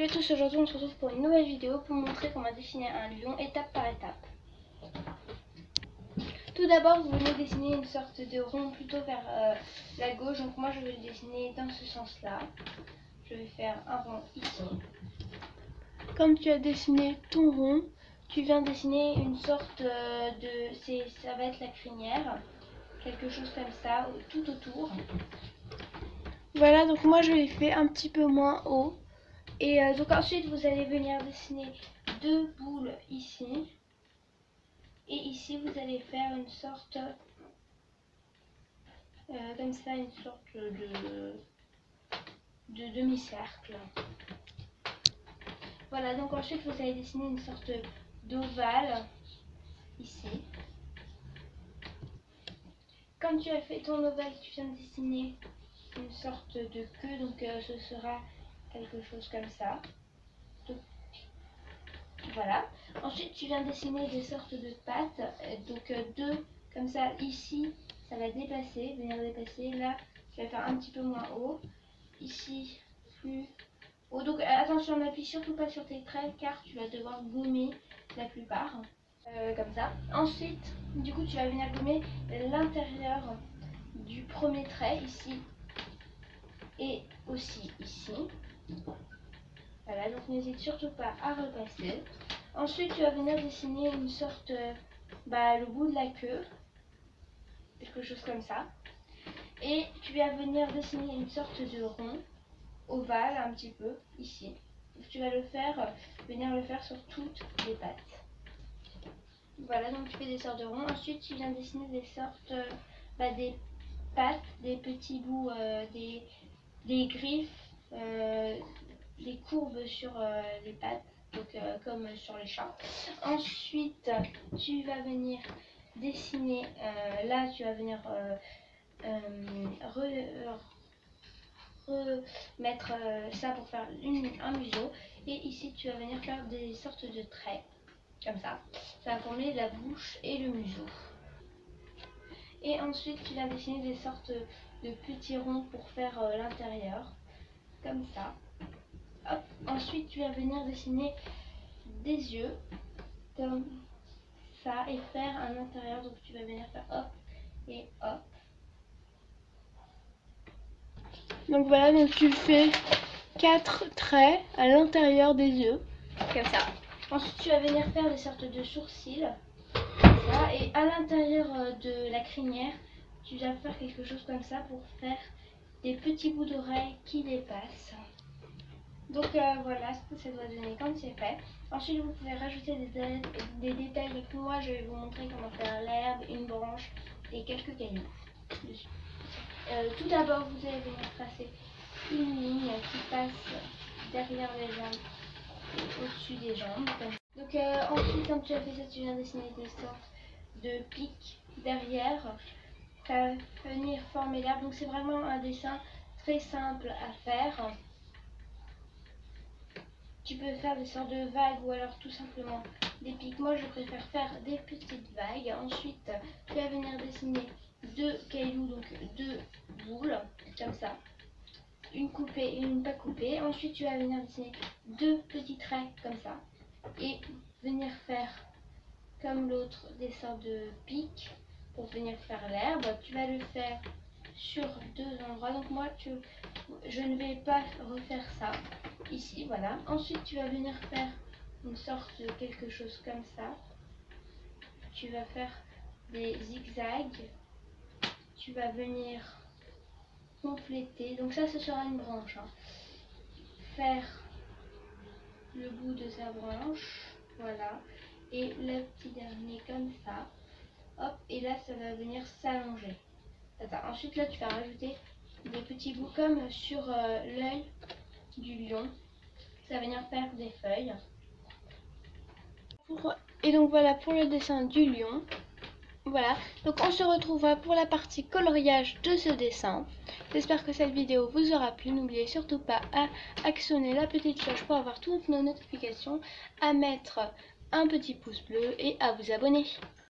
à tous, aujourd'hui on se retrouve pour une nouvelle vidéo pour vous montrer comment dessiner un lion étape par étape. Tout d'abord vous venez dessiner une sorte de rond plutôt vers la gauche, donc moi je vais le dessiner dans ce sens là. Je vais faire un rond ici. Comme tu as dessiné ton rond, tu viens dessiner une sorte ça va être la crinière, quelque chose comme ça tout autour. Voilà, donc moi je l'ai fait un petit peu moins haut. Et donc ensuite vous allez venir dessiner deux boules ici. Et ici vous allez faire une sorte comme ça, une sorte de demi-cercle. Voilà, donc ensuite vous allez dessiner une sorte d'ovale ici. Quand tu as fait ton ovale, tu viens de dessiner une sorte de queue, donc ce sera quelque chose comme ça. Donc, voilà. Ensuite, tu viens dessiner des sortes de pattes, donc deux comme ça. Ici, ça va dépasser, venir dépasser. Là, tu vas faire un petit peu moins haut. Ici, plus haut. Donc attention, n'appuie surtout pas sur tes traits car tu vas devoir gommer la plupart. Comme ça. Ensuite, du coup, tu vas venir gommer l'intérieur du premier trait ici et aussi ici. Voilà, donc n'hésite surtout pas à repasser. Ensuite, tu vas venir dessiner une sorte, le bout de la queue, quelque chose comme ça. Et tu vas venir dessiner une sorte de rond, ovale un petit peu, ici. Donc, tu vas venir le faire sur toutes les pattes. Voilà, donc tu fais des sortes de ronds. Ensuite, tu viens dessiner des sortes, des pattes, des petits bouts, des griffes, des courbes sur les pattes, donc comme sur les chats. Ensuite, tu vas venir dessiner, là tu vas venir remettre ça pour faire un museau. Et ici, tu vas venir faire des sortes de traits. Comme ça, ça va former la bouche et le museau. Et ensuite, tu vas dessiner des sortes de petits ronds pour faire l'intérieur, comme ça. Hop. Ensuite, tu vas venir dessiner des yeux, comme ça, et faire un intérieur. Donc, tu vas venir faire hop et hop. Donc voilà, donc tu fais 4 traits à l'intérieur des yeux, comme ça. Ensuite, tu vas venir faire des sortes de sourcils. Voilà, et à l'intérieur de la crinière, tu vas faire quelque chose comme ça pour faire des petits bouts d'oreilles qui dépassent. Donc voilà ce que ça doit donner quand c'est fait. Ensuite, vous pouvez rajouter des détails. Donc moi, je vais vous montrer comment faire l'herbe, une branche et quelques cailloux dessus. Tout d'abord, vous allez venir tracer une ligne qui passe derrière les jambes et au-dessus des jambes. Donc ensuite, quand tu as fait ça, tu viens dessiner des sortes de pics derrière. Ça va venir former l'herbe. Donc c'est vraiment un dessin très simple à faire. Tu peux faire des sortes de vagues ou alors tout simplement des pics. Moi, je préfère faire des petites vagues. Ensuite, tu vas venir dessiner deux cailloux, donc deux boules, comme ça. Une coupée et une pas coupée. Ensuite, tu vas venir dessiner deux petits traits comme ça. Et venir faire comme l'autre des sortes de pics pour venir faire l'herbe. Tu vas le faire sur deux endroits. Donc moi, je ne vais pas refaire ça ici, voilà. Ensuite, tu vas venir faire une sorte de quelque chose comme ça. Tu vas faire des zigzags. Tu vas venir compléter. Donc ça, ce sera une branche. Faire le bout de sa branche, voilà. Et le petit dernier comme ça. Hop, et là, ça va venir s'allonger. Ensuite, là, tu vas rajouter des petits bouts comme sur l'œil du lion. Ça va venir faire des feuilles. Et donc voilà pour le dessin du lion. Voilà, donc on se retrouvera pour la partie coloriage de ce dessin. J'espère que cette vidéo vous aura plu. N'oubliez surtout pas à actionner la petite cloche pour avoir toutes nos notifications, à mettre un petit pouce bleu et à vous abonner.